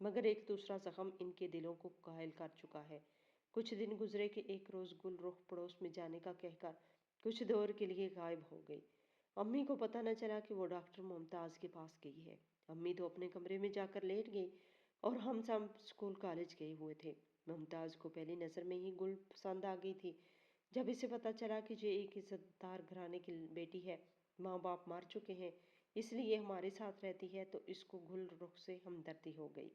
مگر ایک دوسرا زخم ان کے دلوں کو گھائل کر چکا ہے۔ کچھ دن گزرے کہ ایک روز گل رخ پڑوس میں جانے کا کہہ کر کچھ دور کے لیے غائب ہو گئی۔ امی کو پتہ نہ چلا کہ وہ ڈاکٹر ممتاز کے پاس گئی ہے۔ امی تو اپنے کمرے میں جا کر لیٹ گئی اور ہم سب اسکول کالج گئے ہوئے تھے۔ ممتاز کو پہلی نظر میں ہی گل پسند آ گئی تھی۔ جب اسے پتہ چلا کہ یہ ایک عزت دار گھرانے کی بیٹی ہے، ماں باپ مر چکے ہیں، اس لیے ہمارے ساتھ رہتی ہے، تو اس کو گل رخ سے ہمدردی ہو گئی۔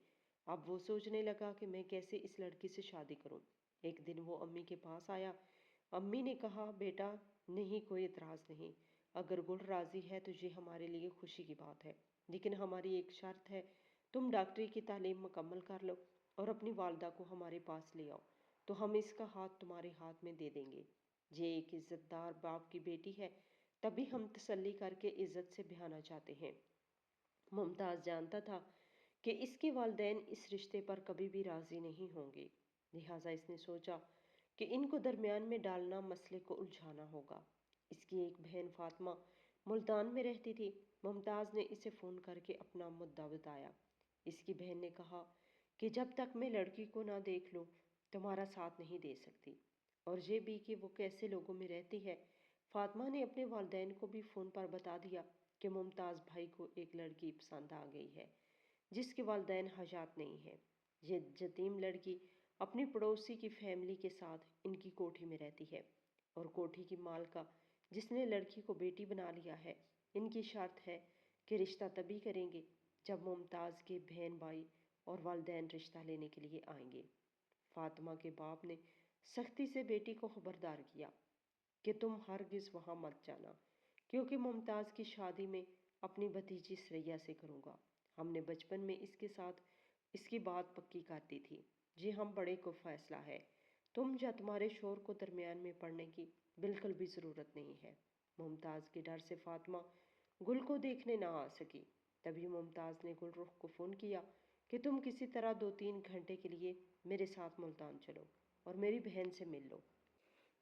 اب وہ سوچنے لگا کہ میں کیسے اس لڑکی سے شادی کروں۔ ایک دن وہ امی کے پاس آیا۔ امی نے کہا، بیٹا نہیں، کوئی اعتراض نہیں، اگر گل راضی ہے تو یہ ہمارے لیے خوشی کی بات ہے، لیکن ہماری ایک شرط ہے، تم ڈاکٹری کی تعلیم مکمل کر لو اور اپنی والدہ کو ہمارے پاس لے آؤ تو ہم اس کا ہاتھ تمہارے ہاتھ میں دے دیں گے۔ یہ ایک عزت دار باپ کی بیٹی ہے، تبھی ہم تسلی کر کے عزت سے بہانا چاہتے ہیں۔ ممتاز جانتا تھا کہ اس کے والدین اس رشتے پر کبھی بھی راضی نہیں ہوں گے، لہٰذا اس نے سوچا کہ ان کو درمیان میں ڈالنا مسئلے کو الجھانا ہوگا۔ اس کی ایک بہن فاطمہ ملتان میں رہتی تھی۔ ممتاز نے اسے فون کر کے اپنا مدعا بتایا۔ اس کی بہن نے کہا کہ جب تک میں لڑکی کو نہ دیکھ لوں تمہارا ساتھ نہیں دے سکتی، اور یہ بھی کہ وہ کیسے لوگوں میں رہتی ہے۔ فاطمہ نے اپنے والدین کو بھی فون پر بتا دیا کہ ممتاز بھائی کو ایک لڑکی پسند آ گئی ہے جس کے والدین حیات نہیں ہیں۔ یہ یتیم لڑکی اپنی پڑوسی کی فیملی کے ساتھ ان کی کوٹھی میں رہتی ہے، اور کوٹھی کی مالکہ جس نے لڑکی کو بیٹی بنا لیا ہے، ان کی شرط ہے کہ رشتہ تبھی کریں گے جب ممتاز کے بہن بھائی اور والدین رشتہ لینے کے لیے آئیں گے۔ فاطمہ کے باپ نے سختی سے بیٹی کو خبردار کیا کہ تم ہرگز وہاں مت جانا، کیونکہ ممتاز کی شادی میں اپنی بھتیجی سریا سے کروں گا۔ ہم نے بچپن میں اس کے ساتھ اس کی بات پکی کر دی تھی۔ یہ ہم بڑے کو فیصلہ ہے، تم یا تمہارے شوہر کو درمیان میں پڑنے کی بالکل بھی ضرورت نہیں ہے۔ ممتاز کے ڈر سے فاطمہ گل کو دیکھنے نہ آ سکی۔ تبھی ممتاز نے گل رخ کو فون کیا کہ تم کسی طرح 2-3 گھنٹے کے لیے میرے ساتھ ملتان چلو اور میری بہن سے مل لو۔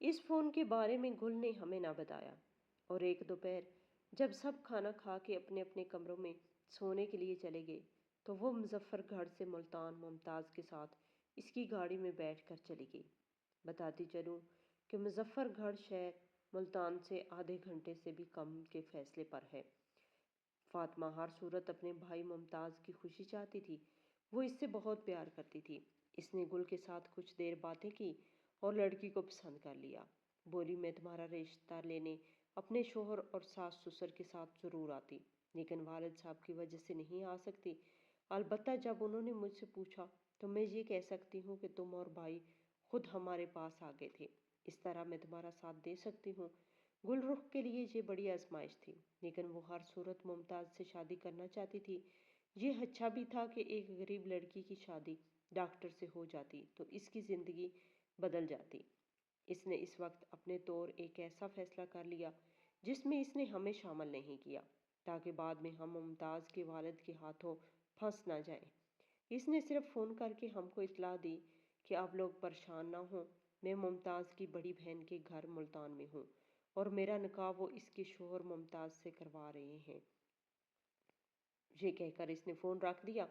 اس فون کے بارے میں گل نے ہمیں نہ بتایا، اور ایک دوپہر جب سب کھانا کھا کے اپنے اپنے کمروں میں سونے کے لیے چلے گئے تو وہ مظفر گڑھ سے ملتان ممتاز کے ساتھ اس کی گاڑی میں بیٹھ کر چلی گئی۔ بتاتی چلوں کہ مظفر گڑھ شہر ملتان سے آدھے گھنٹے سے بھی کم کے فاصلے پر ہے۔ فاطمہ ہر صورت اپنے بھائی ممتاز کی خوشی چاہتی تھی، وہ اس سے بہت پیار کرتی تھی۔ اس نے گل کے ساتھ کچھ دیر باتیں کی اور لڑکی کو پسند کر لیا۔ بولی، میں تمہارا رشتہ لینے اپنے شوہر اور ساس سسر کے ساتھ ضرور آتی، لیکن والد صاحب کی وجہ سے نہیں آ سکتی۔ البتہ جب انہوں نے مجھ سے پوچھا تو میں یہ کہہ سکتی ہوں کہ تم اور بھائی خود ہمارے پاس آ گئے تھے، اس طرح میں تمہارا ساتھ دے سکتی ہوں۔ گل رخ کے لیے یہ بڑی آزمائش تھی، لیکن وہ ہر صورت ممتاز سے شادی کرنا چاہتی تھی۔ یہ اچھا بھی تھا کہ ایک غریب لڑکی کی شادی ڈاکٹر سے ہو جاتی تو اس کی زندگی بدل جاتی۔ اس نے اس وقت اپنے طور ایک ایسا فیصلہ کر لیا جس میں اس نے ہمیں شامل نہیں کیا، تاکہ بعد میں ہم ممتاز کے والد کے ہاتھوں پھنس نہ جائیں۔ اس نے صرف فون کر کے ہم کو اطلاع دی کہ آپ لوگ پریشان نہ ہوں، میں ممتاز کی بڑی بہن کے گھر ملتان میں ہوں اور میرا نکاح وہ اس کے شوہر ممتاز سے کروا رہے ہیں۔ یہ کہہ کر اس نے فون رکھ دیا۔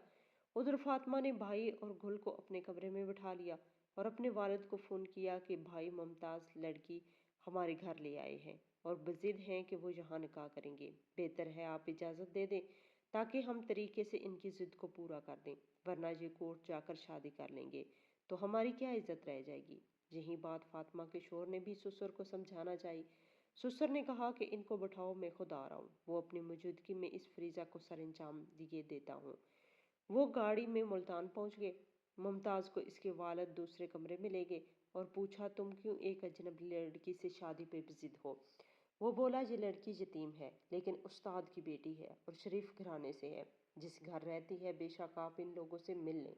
ادھر فاطمہ نے بھائی اور گل کو اپنے کمرے میں بٹھا لیا اور اپنے والد کو فون کیا کہ بھائی ممتاز لڑکی ہمارے گھر لے آئے ہیں اور بضد ہیں کہ وہ یہاں نکاح کریں گے۔ بہتر ہے آپ اجازت دے دیں تاکہ ہم طریقے سے ان کی ضد کو پورا کر دیں، ورنہ یہ کورٹ جا کر شادی کر لیں گے تو ہماری کیا عزت رہ جائے گی۔ یہی بات فاطمہ کے شوہر نے بھی سسر کو سمجھانا چاہی۔ سسر نے کہا کہ ان کو بٹھاؤ، میں خود آ رہا ہوں، وہ اپنی موجودگی میں اس فریضہ کو سر انجام دیے دیتا ہوں۔ وہ گاڑی میں ملتان پہنچ گئے۔ ممتاز کو اس کے والد دوسرے کمرے میں لے گئے اور پوچھا، تم کیوں ایک اجنبی لڑکی سے شادی پہ ضد ہو؟ وہ بولا، یہ لڑکی یتیم ہے لیکن استاد کی بیٹی ہے اور شریف گھرانے سے ہے، جس گھر رہتی ہے بے شک آپ ان لوگوں سے مل لیں،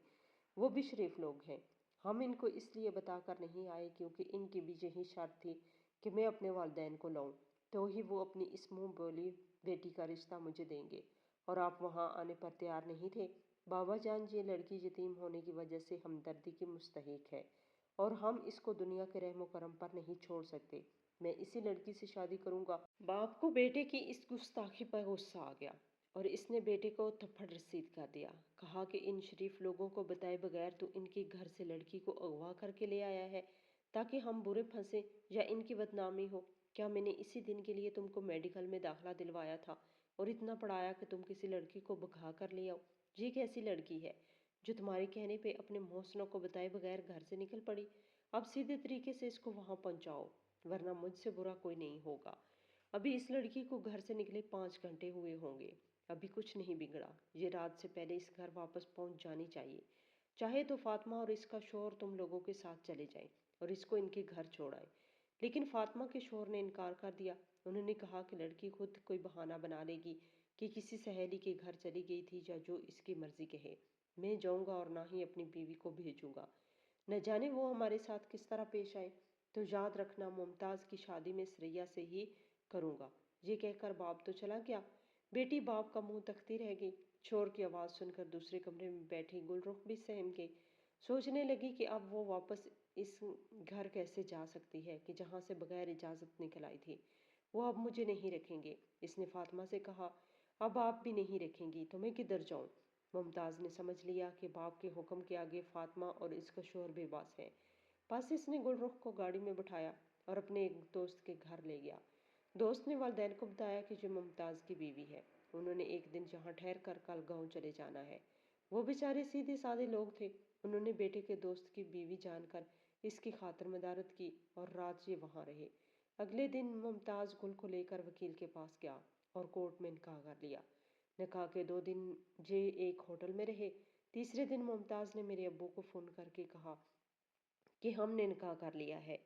وہ بھی شریف لوگ ہیں۔ ہم ان کو اس لیے بتا کر نہیں آئے کیونکہ ان کی بھی یہی شرط تھی کہ میں اپنے والدین کو لاؤں تو ہی وہ اپنی اس منہ بولی بیٹی کا رشتہ مجھے دیں گے، اور آپ وہاں آنے پر تیار نہیں تھے۔ بابا جان، یہ لڑکی یتیم ہونے کی وجہ سے ہمدردی کی مستحق ہے اور ہم اس کو دنیا کے رحم و کرم پر نہیں چھوڑ سکتے۔ میں اسی لڑکی سے شادی کروں گا۔ باپ کو بیٹے کی اس گستاخی پر غصہ آ گیا اور اس نے بیٹے کو تھپڑ رسید کر دیا۔ کہا کہ ان شریف لوگوں کو بتائے بغیر تو ان کے گھر سے لڑکی کو اغوا کر کے لے آیا ہے تاکہ ہم برے پھنسیں یا ان کی بدنامی ہو۔ کیا میں نے اسی دن کے لیے تم کو میڈیکل میں داخلہ دلوایا تھا اور اتنا پڑھایا کہ تم کسی لڑکی کو بھگا کر لے آؤ؟ یہ کیسی لڑکی ہے جو تمہارے کہنے پہ اپنے محسنوں کو بتائے بغیر گھر سے نکل پڑی؟ اب سیدھے طریقے سے اس کو وہاں پہنچاؤ ورنہ مجھ سے برا کوئی نہیں ہوگا۔ ابھی اس لڑکی کو گھر سے نکلے 5 گھنٹے ہوئے ہوں گے، ابھی کچھ نہیں بگڑا۔ یہ رات سے پہلے اس گھر واپس پہنچ جانی چاہیے۔ چاہے تو فاطمہ اور اس کا شوہر تم لوگوں کے ساتھ چلے جائیں اور اس کو ان کے گھر چھوڑ آئیں۔ لیکن فاطمہ کے شوہر نے انکار کر دیا۔ انہوں نے کہا کہ لڑکی خود کوئی بہانہ بنا لے گی کہ کسی سہیلی کے گھر چلی گئی تھی یا جو اس کی مرضی کہے۔ میں جاؤں گا اور نہ ہی اپنی بیوی کو بھیجوں گا، نہ جانے وہ ہمارے ساتھ کس طرح پیش آئے۔ تو یاد رکھنا ممتاز کی شادی میں سریا سے ہی کروں گا۔ یہ کہہ کر باپ تو چلا گیا۔ بیٹی باپ کا منہ تکتی رہ گئی۔ شور کی آواز سن کر دوسرے کمرے میں بیٹھی گل رخ بھی سہم گئی۔ سوچنے لگی کہ اب وہ واپس اس گھر کیسے جا سکتی ہے کہ جہاں سے بغیر اجازت نکل آئی تھی۔ وہ اب مجھے نہیں رکھیں گے۔ اس نے فاطمہ سے کہا، اب آپ بھی نہیں رکھیں گی تو میں کدھر جاؤں؟ ممتاز نے سمجھ لیا کہ باپ کے حکم کے آگے فاطمہ اور اس کا شوہر بے باس ہے۔ بس اس نے گل رخ کو گاڑی میں بٹھایا اور اپنے ایک دوست کے گھر لے گیا۔ دوست نے والدین کو بتایا کہ جو ممتاز کی بیوی ہے، انہوں نے ایک دن یہاں ٹھہر کر کل گاؤں چلے جانا ہے۔ وہ بیچارے سیدھے سادے لوگ تھے۔ انہوں نے بیٹے کے دوست کی بیوی جان کر اس کی خاطر مدارت کی اور رات یہ وہاں رہے۔ اگلے دن ممتاز گل کو لے کر وکیل کے پاس گیا اور کورٹ میں نکاح کر لیا۔ نکاح کے 2 دن یہ ایک ہوٹل میں رہے۔ تیسرے دن ممتاز نے میرے ابو کو فون کر کے کہا کہ ہم نے نکاح کر لیا ہے،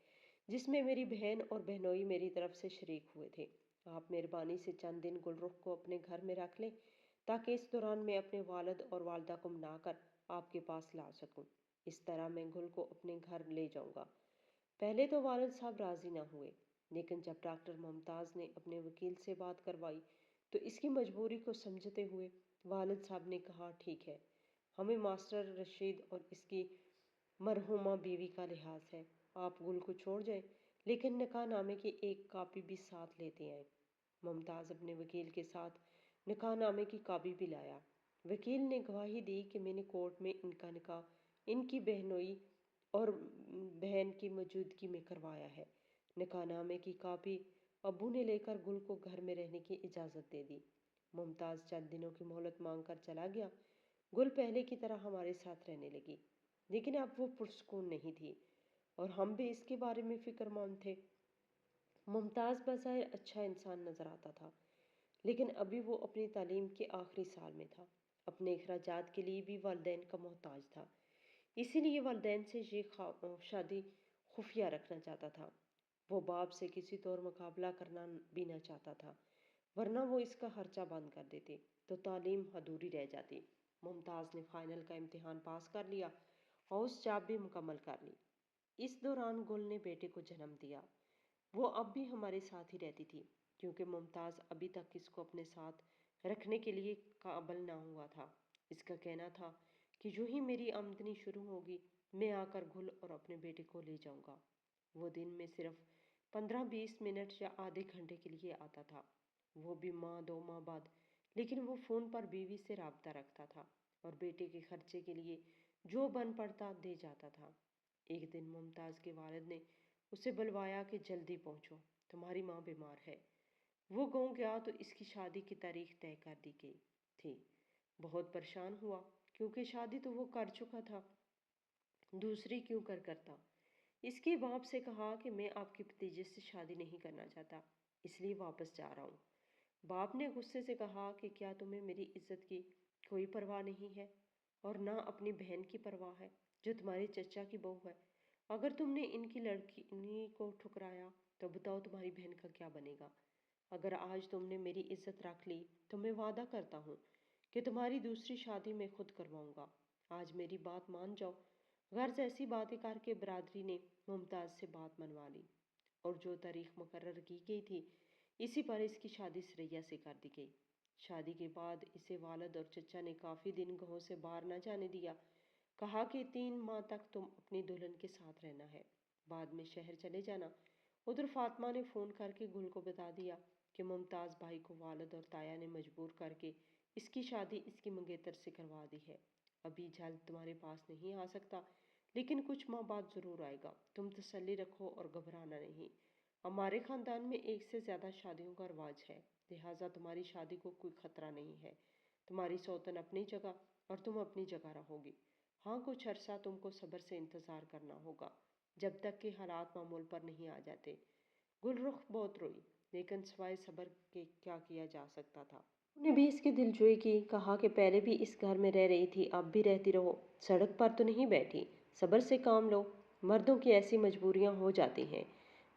جس میں میری بہن اور بہنوئی میری طرف سے شریک ہوئے تھے۔ آپ مہربانی سے چند دن گل رخ کو اپنے گھر میں رکھ لیں تاکہ اس دوران میں اپنے والد اور والدہ کو منا کر آپ کے پاس لا سکوں۔ اس طرح میں گل کو اپنے گھر لے جاؤں گا۔ پہلے تو والد صاحب راضی نہ ہوئے، لیکن جب ڈاکٹر ممتاز نے اپنے وکیل سے بات کروائی تو اس کی مجبوری کو سمجھتے ہوئے والد صاحب نے کہا، ٹھیک ہے، ہمیں ماسٹر رشید اور اس کی مرحومہ بیوی کا لحاظ ہے، آپ گل کو چھوڑ جائیں، لیکن نکاح نامے کی ایک کاپی بھی ساتھ لیتے آئیں۔ ممتاز اپنے وکیل کے ساتھ نکاح نامے کی کاپی بھی لایا۔ وکیل نے گواہی دی کہ میں نے کورٹ میں ان کا نکاح ان کی بہنوئی اور بہن کی موجودگی میں کروایا ہے۔ نکاح نامے کی کاپی ابو نے لے کر گل کو گھر میں رہنے کی اجازت دے دی۔ ممتاز چند دنوں کی مہلت مانگ کر چلا گیا۔ گل پہلے کی طرح ہمارے ساتھ رہنے لگی، لیکن اب وہ پرسکون نہیں تھی اور ہم بھی اس کے بارے میں فکر مند تھے۔ ممتاز بظاہر اچھا انسان نظر آتا تھا، لیکن ابھی وہ اپنی تعلیم کے آخری سال میں تھا، اپنے اخراجات کے لیے بھی والدین کا محتاج تھا، اسی لیے والدین سے یہ شادی خفیہ رکھنا چاہتا تھا۔ وہ باپ سے کسی طور مقابلہ کرنا بھی نہ چاہتا تھا، ورنہ وہ اس کا خرچہ بند کر دیتے تو تعلیم ادھوری رہ جاتی۔ ممتاز نے فائنل کا امتحان پاس کر لیا اور اس جاب بھی مکمل کر لی۔ اس دوران گل نے بیٹے کو جنم دیا۔ وہ اب بھی ہمارے ساتھ ہی رہتی تھی کیونکہ ممتاز ابھی تک اس کو اپنے ساتھ رکھنے کے لیے قابل نہ ہوا تھا۔ اس کا کہنا تھا کہ جو ہی میری آمدنی شروع ہوگی میں آ کر گل اور اپنے بیٹے کو لے جاؤں گا۔ وہ دن میں صرف 15-20 منٹ یا آدھے گھنٹے کے لیے آتا تھا، وہ بھی ماہ 2 ماہ بعد، لیکن وہ فون پر بیوی سے رابطہ رکھتا تھا اور بیٹے کے خرچے کے لیے جو بن پڑتا دے جاتا تھا۔ ایک دن ممتاز کے والد نے اسے بلوایا کہ جلدی پہنچو، تمہاری ماں بیمار ہے۔ وہ گاؤں گیا تو اس کی شادی کی تاریخ طے کر دی گئی تھی۔ بہت پریشان ہوا کیونکہ شادی تو وہ کر چکا تھا، دوسری کیوں کرتا۔ اس کے باپ سے کہا کہ میں آپ کے بھتیجے سے شادی نہیں کرنا چاہتا، اس لیے واپس جا رہا ہوں۔ باپ نے غصے سے کہا کہ کیا تمہیں میری عزت کی کوئی پرواہ نہیں ہے اور نہ اپنی بہن کی پرواہ ہے جو تمہارے چچا کی بہو ہے؟ اگر تم نے ان کی لڑکی کو ٹھکرایا تو بتاؤ تمہاری بہن کا کیا بنے گا؟ اگر آج تم نے میری عزت رکھ لی تو میں وعدہ کرتا ہوں کہ تمہاری دوسری شادی میں خود کرواؤں گا۔ آج میری بات مان جاؤ۔ غرض ایسی باتیں کر کے برادری نے ممتاز سے بات منوا لی اور جو تاریخ مقرر کی گئی تھی اسی پر اس کی شادی سریا سے کر دی گئی۔ شادی کے بعد اسے والد اور چچا نے کافی دن گھروں سے باہر نہ جانے دیا۔ کہا کہ 3 ماہ تک تم اپنی دلہن کے ساتھ رہنا ہے، بعد میں شہر چلے جانا۔ ادھر فاطمہ نے فون کر کے گل کو بتا دیا کہ ممتاز بھائی کو والد اور تایا نے مجبور کر کے اس کی شادی اس کی منگیتر سے کروا دی ہے۔ ابھی جلد تمہارے پاس نہیں آ سکتا، لیکن کچھ ماہ بعد ضرور آئے گا۔ تم تسلی رکھو اور گھبرانا نہیں۔ ہمارے خاندان میں ایک سے زیادہ شادیوں کا رواج ہے، لہٰذا تمہاری شادی کو کوئی خطرہ نہیں ہے۔ تمہاری سوتن اپنی جگہ اور تم اپنی جگہ رہو گی۔ ہاں، کچھ عرصہ تم کو صبر سے انتظار کرنا ہوگا، جب تک کہ حالات معمول پر نہیں آ جاتے۔ گل رخ بہت روئی، لیکن سوائے صبر کے کیا کیا جا سکتا تھا؟ انہوں نے بھی اس کی دلجوئی کی، کہا کہ پہلے بھی اس گھر میں رہ رہی تھی، اب بھی رہتی رہو، سڑک پر تو نہیں بیٹھی۔ صبر سے کام لو، مردوں کی ایسی مجبوریاں ہو جاتی ہیں۔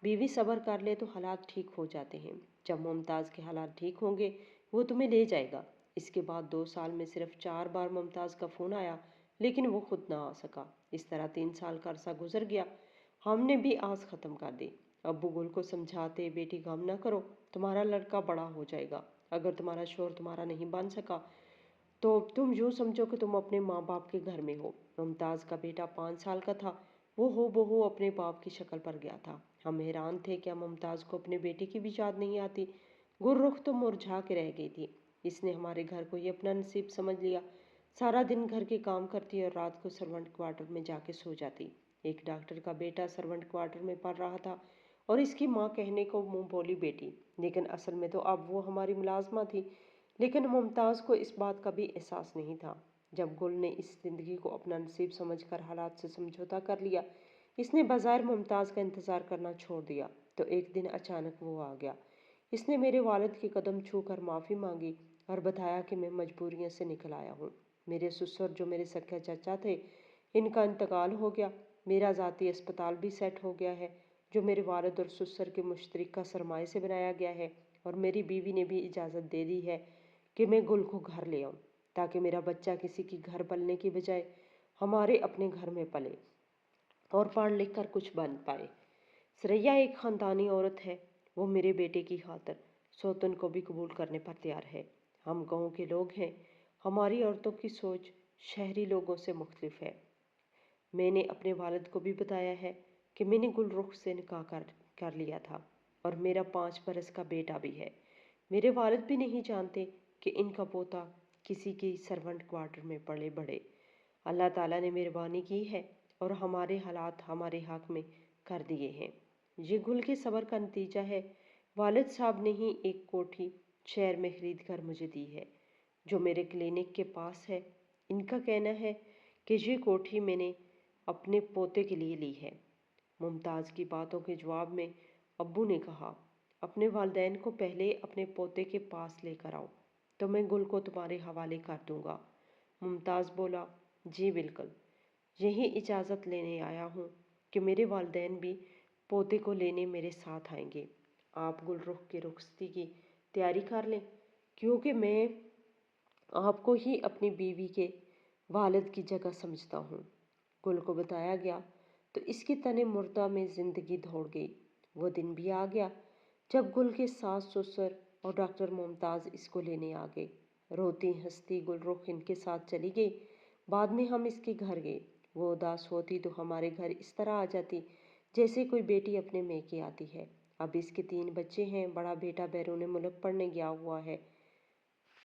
بیوی صبر کر لے تو حالات ٹھیک ہو جاتے ہیں۔ جب ممتاز کے حالات ٹھیک ہوں گے وہ تمہیں لے جائے گا۔ اس کے بعد 2 سال میں صرف 4 بار ممتاز کا فون آیا، لیکن وہ خود نہ آ سکا۔ اس طرح 3 سال کا عرصہ گزر گیا۔ ہم نے بھی آس ختم کر دی۔ ابو گل کو سمجھاتے، بیٹی غم نہ کرو، تمہارا لڑکا بڑا ہو جائے گا۔ اگر تمہارا شوہر تمہارا نہیں بن سکا تو تم یوں سمجھو کہ تم اپنے ماں باپ کے گھر میں ہو۔ ممتاز کا بیٹا 5 سال کا تھا، وہ ہو بہو اپنے باپ کی شکل پر گیا تھا۔ ہم حیران تھے، کیا ممتاز کو اپنے بیٹے کی بھی یاد نہیں آتی؟ گل رخ تو مرجھا کے رہ گئی تھی۔ اس نے ہمارے گھر کو ہی اپنا نصیب سمجھ لیا۔ سارا دن گھر کے کام کرتی اور رات کو سرونٹ کوارٹر میں جا کے سو جاتی۔ ایک ڈاکٹر کا بیٹا سرونٹ کوارٹر میں پڑ رہا تھا اور اس کی ماں کہنے کو منہ بولی بیٹی، لیکن اصل میں تو اب وہ ہماری ملازمہ تھی۔ لیکن ممتاز کو اس بات کا بھی احساس نہیں تھا۔ جب گل نے اس زندگی کو اپنا نصیب سمجھ کر حالات سے سمجھوتا کر لیا، اس نے بظاہر ممتاز کا انتظار کرنا چھوڑ دیا، تو ایک دن اچانک وہ آ گیا۔ اس نے میرے والد کے قدم چھو کر معافی مانگی اور بتایا کہ میں مجبوریوں سے نکل آیا ہوں۔ میرے سسر جو میرے سکے چچا تھے، ان کا انتقال ہو گیا۔ میرا ذاتی اسپتال بھی سیٹ ہو گیا ہے، جو میرے والد اور سسر کے مشترکہ سرمائے سے بنایا گیا ہے، اور میری بیوی نے بھی اجازت دے دی ہے کہ میں گل کو گھر لے آؤں، تاکہ میرا بچہ کسی کی گھر پلنے کی بجائے ہمارے اپنے گھر میں پلے اور پڑھ لکھ کر کچھ بن پائے۔ سریا ایک خاندانی عورت ہے، وہ میرے بیٹے کی خاطر سوتن کو بھی قبول کرنے پر تیار ہے۔ ہم گاؤں کے لوگ ہیں، ہماری عورتوں کی سوچ شہری لوگوں سے مختلف ہے۔ میں نے اپنے والد کو بھی بتایا ہے کہ میں نے گل رخ سے نکاح کر لیا تھا اور میرا 5 برس کا بیٹا بھی ہے۔ میرے والد بھی نہیں جانتے کہ ان کا پوتا کسی کی سرونٹ کوارٹر میں پلے بڑھے۔ اللہ تعالیٰ نے مہربانی کی ہے اور ہمارے حالات ہمارے حق میں کر دیے ہیں۔ یہ گل کے صبر کا نتیجہ ہے۔ والد صاحب نے ہی ایک کوٹھی شہر میں خرید کر مجھے دی ہے، جو میرے کلینک کے پاس ہے۔ ان کا کہنا ہے کہ یہ کوٹھی میں نے اپنے پوتے کے لیے لی ہے۔ ممتاز کی باتوں کے جواب میں ابو نے کہا، اپنے والدین کو پہلے اپنے پوتے کے پاس لے کر آؤ، تو میں گل کو تمہارے حوالے کر دوں گا۔ ممتاز بولا، جی بالکل، یہی اجازت لینے آیا ہوں کہ میرے والدین بھی پوتے کو لینے میرے ساتھ آئیں گے۔ آپ گل رخ کی رخصتی کی تیاری کر لیں، کیونکہ میں آپ کو ہی اپنی بیوی کے والد کی جگہ سمجھتا ہوں۔ گل کو بتایا گیا تو اس کی تن مردہ میں زندگی دوڑ گئی۔ وہ دن بھی آ گیا جب گل کے ساس سسر اور ڈاکٹر ممتاز اس کو لینے آ گئے۔ روتی ہنستی گل رخ ان کے ساتھ چلی گئی۔ بعد میں ہم اس کے گھر گئے۔ وہ اداس ہوتی تو ہمارے گھر اس طرح آ جاتی جیسے کوئی بیٹی اپنے میکے آتی ہے۔ اب اس کے 3 بچے ہیں، بڑا بیٹا بیرون ملک پڑھنے گیا ہوا ہے،